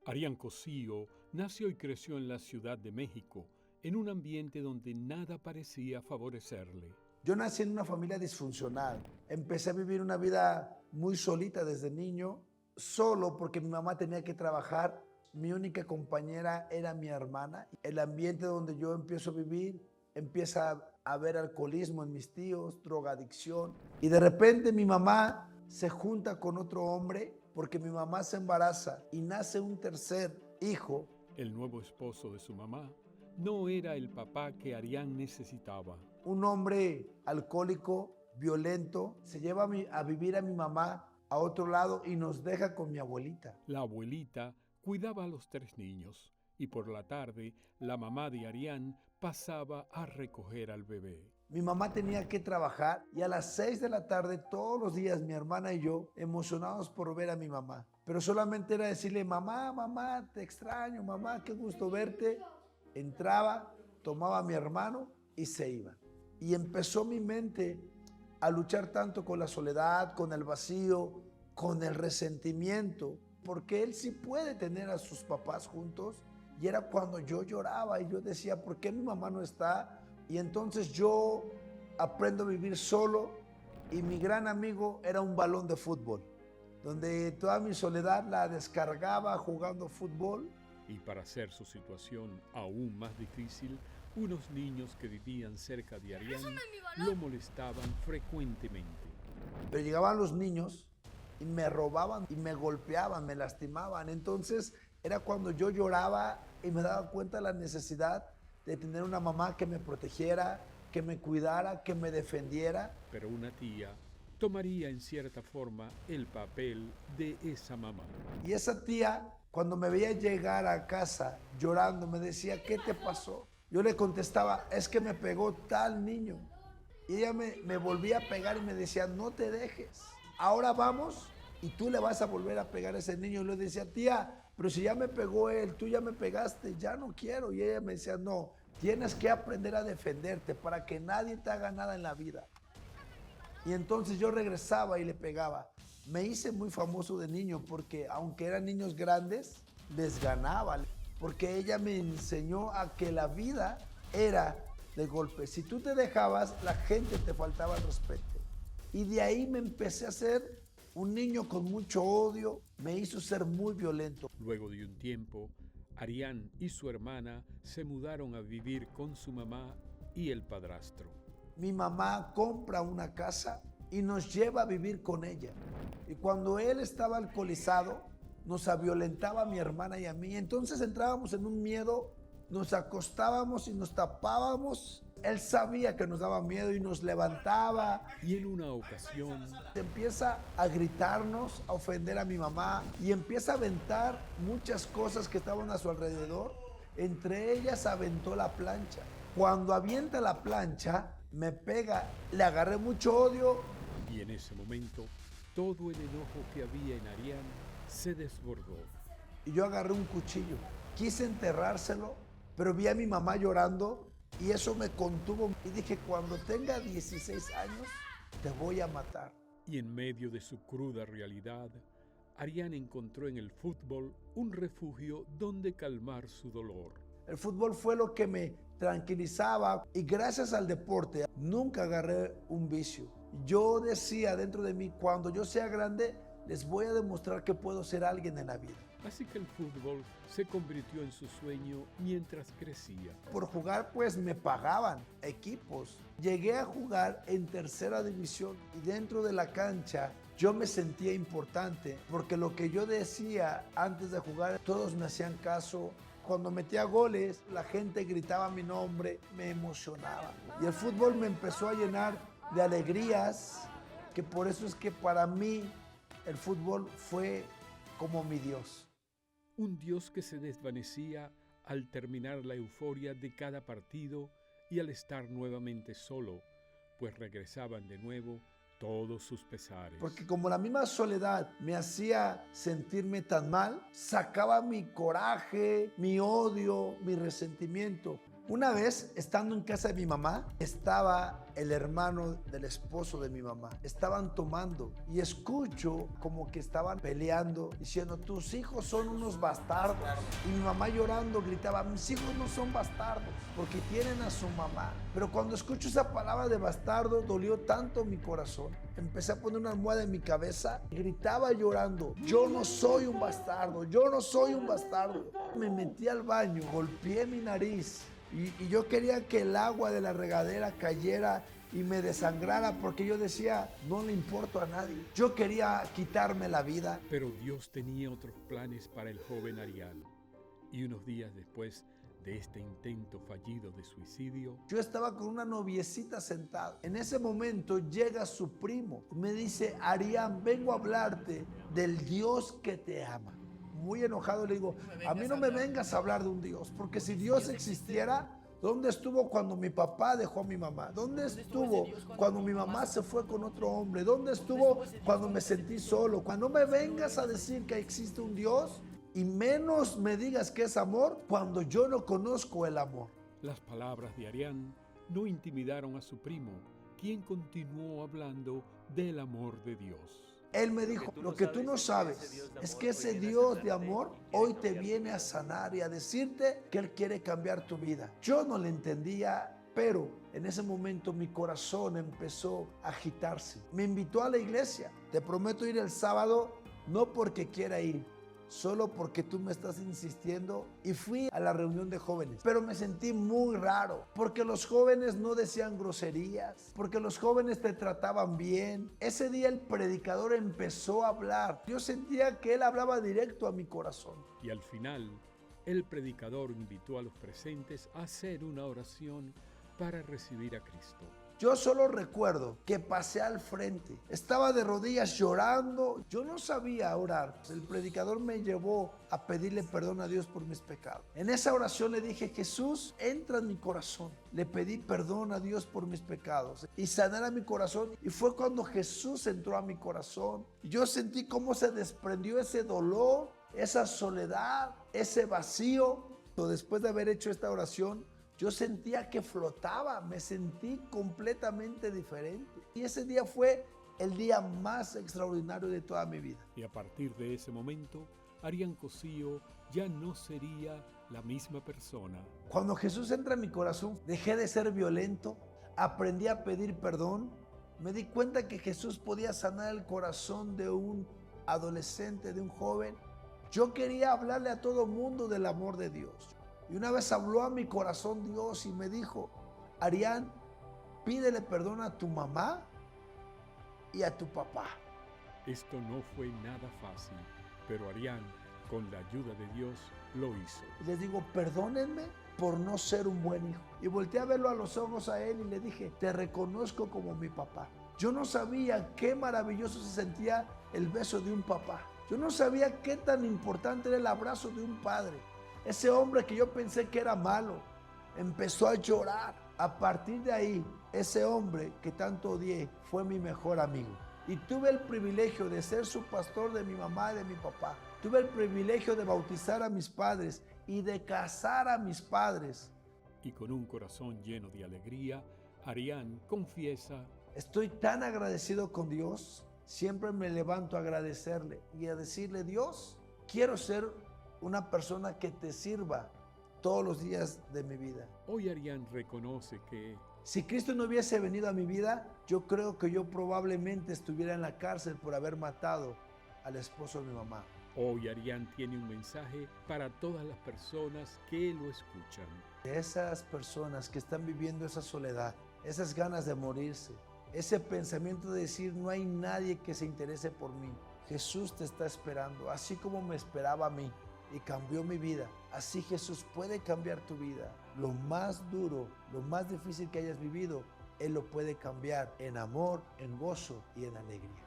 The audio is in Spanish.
Arián Cosío nació y creció en la Ciudad de México, en un ambiente donde nada parecía favorecerle. Yo nací en una familia disfuncional. Empecé a vivir una vida muy solita desde niño, solo porque mi mamá tenía que trabajar. Mi única compañera era mi hermana. El ambiente donde yo empiezo a vivir, empieza a haber alcoholismo en mis tíos, drogadicción. Y de repente mi mamá se junta con otro hombre porque mi mamá se embaraza y nace un tercer hijo. El nuevo esposo de su mamá no era el papá que Arián necesitaba. Un hombre alcohólico, violento, se lleva a vivir a mi mamá a otro lado y nos deja con mi abuelita. La abuelita cuidaba a los 3 niños y por la tarde la mamá de Arián pasaba a recoger al bebé. Mi mamá tenía que trabajar y a las 6 de la tarde todos los días mi hermana y yo emocionados por ver a mi mamá. Pero solamente era decirle, mamá, mamá, te extraño, mamá, qué gusto verte. Entraba, tomaba a mi hermano y se iba. Y empezó mi mente a luchar tanto con la soledad, con el vacío, con el resentimiento, porque él sí puede tener a sus papás juntos. Y era cuando yo lloraba y yo decía, ¿por qué mi mamá no está? Y entonces yo aprendo a vivir solo y mi gran amigo era un balón de fútbol, donde toda mi soledad la descargaba jugando fútbol. Y para hacer su situación aún más difícil, unos niños que vivían cerca de Arián lo molestaban frecuentemente. Pero llegaban los niños y me robaban y me golpeaban, me lastimaban. Entonces era cuando yo lloraba y me daba cuenta de la necesidad de tener una mamá que me protegiera, que me cuidara, que me defendiera. Pero una tía tomaría en cierta forma el papel de esa mamá. Y esa tía, cuando me veía llegar a casa llorando, me decía, ¿qué te pasó? Yo le contestaba, es que me pegó tal niño. Y ella me volvía a pegar y me decía, no te dejes. Ahora vamos y tú le vas a volver a pegar a ese niño. Y le decía, tía, pero si ya me pegó él, tú ya me pegaste, ya no quiero. Y ella me decía, no, tienes que aprender a defenderte para que nadie te haga nada en la vida. Y entonces yo regresaba y le pegaba. Me hice muy famoso de niño porque aunque eran niños grandes, les ganaba. Porque ella me enseñó a que la vida era de golpe. Si tú te dejabas, la gente te faltaba el respeto. Y de ahí me empecé a ser un niño con mucho odio. Me hizo ser muy violento. Luego de un tiempo, Arián y su hermana se mudaron a vivir con su mamá y el padrastro. Mi mamá compra una casa y nos lleva a vivir con ella. Y cuando él estaba alcoholizado, nos violentaba a mi hermana y a mí. Entonces entrábamos en un miedo, nos acostábamos y nos tapábamos. Él sabía que nos daba miedo y nos levantaba. Y en una ocasión, Empieza a gritarnos, a ofender a mi mamá y empieza a aventar muchas cosas que estaban a su alrededor. Entre ellas aventó la plancha. Cuando avienta la plancha, me pega, le agarré mucho odio. y en ese momento, todo el enojo que había en Arián se desbordó. Y yo agarré un cuchillo. Quise enterrárselo, pero vi a mi mamá llorando y eso me contuvo. Y dije, cuando tenga 16 años, te voy a matar. Y en medio de su cruda realidad, Arián encontró en el fútbol un refugio donde calmar su dolor. El fútbol fue lo que me tranquilizaba y gracias al deporte nunca agarré un vicio. Yo decía dentro de mí, cuando yo sea grande, les voy a demostrar que puedo ser alguien en la vida. Así que el fútbol se convirtió en su sueño mientras crecía. Por jugar pues me pagaban equipos. Llegué a jugar en tercera división y dentro de la cancha yo me sentía importante porque lo que yo decía antes de jugar todos me hacían caso. Cuando metía goles la gente gritaba mi nombre, me emocionaba. Y el fútbol me empezó a llenar de alegrías, que por eso es que para mí el fútbol fue como mi Dios. Un Dios que se desvanecía al terminar la euforia de cada partido y al estar nuevamente solo, pues regresaban de nuevo todos sus pesares. Porque como la misma soledad me hacía sentirme tan mal, sacaba mi coraje, mi odio, mi resentimiento. Una vez, estando en casa de mi mamá, estaba el hermano del esposo de mi mamá. Estaban tomando y escucho como que estaban peleando, diciendo, tus hijos son unos bastardos. Y mi mamá llorando gritaba, mis hijos no son bastardos, porque tienen a su mamá. Pero cuando escucho esa palabra de bastardo, dolió tanto mi corazón. Empecé a poner una almohada en mi cabeza y gritaba llorando, yo no soy un bastardo, yo no soy un bastardo. Me metí al baño, golpeé mi nariz. Y yo quería que el agua de la regadera cayera y me desangrara porque yo decía, no le importo a nadie. Yo quería quitarme la vida. Pero Dios tenía otros planes para el joven Arián. Y unos días después de este intento fallido de suicidio, yo estaba con una noviecita sentada. En ese momento llega su primo y me dice, Arián, vengo a hablarte del Dios que te ama. Muy enojado le digo, a mí no me vengas a hablar de un Dios, porque si Dios existiera, ¿dónde estuvo cuando mi papá dejó a mi mamá? ¿Dónde estuvo cuando mi mamá se fue con otro hombre? ¿Dónde estuvo cuando me sentí solo? Cuando me vengas a decir que existe un Dios y menos me digas que es amor cuando yo no conozco el amor. Las palabras de Arián no intimidaron a su primo, quien continuó hablando del amor de Dios. Él me dijo, lo que tú no sabes es que ese Dios de amor hoy te viene a sanar y a decirte que Él quiere cambiar tu vida. Yo no le entendía, pero en ese momento mi corazón empezó a agitarse. Me invitó a la iglesia. Te prometo ir el sábado, no porque quiera ir, solo porque tú me estás insistiendo, y fui a la reunión de jóvenes, pero me sentí muy raro, porque los jóvenes no decían groserías, porque los jóvenes te trataban bien. Ese día el predicador empezó a hablar, yo sentía que él hablaba directo a mi corazón. Y al final, el predicador invitó a los presentes a hacer una oración para recibir a Cristo. Yo solo recuerdo que pasé al frente, estaba de rodillas llorando, yo no sabía orar. El predicador me llevó a pedirle perdón a Dios por mis pecados. En esa oración le dije, Jesús, entra en mi corazón. Le pedí perdón a Dios por mis pecados y sanara mi corazón. Y fue cuando Jesús entró a mi corazón. Yo sentí cómo se desprendió ese dolor, esa soledad, ese vacío. Después de haber hecho esta oración, yo sentía que flotaba, me sentí completamente diferente. Y ese día fue el día más extraordinario de toda mi vida. Y a partir de ese momento, Arián Cosío ya no sería la misma persona. Cuando Jesús entra en mi corazón, dejé de ser violento, aprendí a pedir perdón. Me di cuenta que Jesús podía sanar el corazón de un adolescente, de un joven. Yo quería hablarle a todo mundo del amor de Dios. Y una vez habló a mi corazón Dios y me dijo, Arián, pídele perdón a tu mamá y a tu papá. Esto no fue nada fácil, pero Arián, con la ayuda de Dios, lo hizo. Y les digo, perdónenme por no ser un buen hijo. Y volteé a verlo a los ojos a él y le dije, te reconozco como mi papá. Yo no sabía qué maravilloso se sentía el beso de un papá. Yo no sabía qué tan importante era el abrazo de un padre. Ese hombre que yo pensé que era malo, empezó a llorar. A partir de ahí, ese hombre que tanto odié fue mi mejor amigo. Y tuve el privilegio de ser su pastor de mi mamá y de mi papá. Tuve el privilegio de bautizar a mis padres y de casar a mis padres. Y con un corazón lleno de alegría, Arián confiesa: estoy tan agradecido con Dios, siempre me levanto a agradecerle y a decirle, Dios, quiero ser una persona que te sirva todos los días de mi vida. Hoy Arián reconoce que si Cristo no hubiese venido a mi vida, yo creo que yo probablemente estuviera en la cárcel por haber matado al esposo de mi mamá. Hoy Arián tiene un mensaje para todas las personas que lo escuchan. Esas personas que están viviendo esa soledad, esas ganas de morirse, ese pensamiento de decir no hay nadie que se interese por mí. Jesús te está esperando, así como me esperaba a mí y cambió mi vida. Así Jesús puede cambiar tu vida. Lo más duro, lo más difícil que hayas vivido, Él lo puede cambiar en amor, en gozo y en alegría.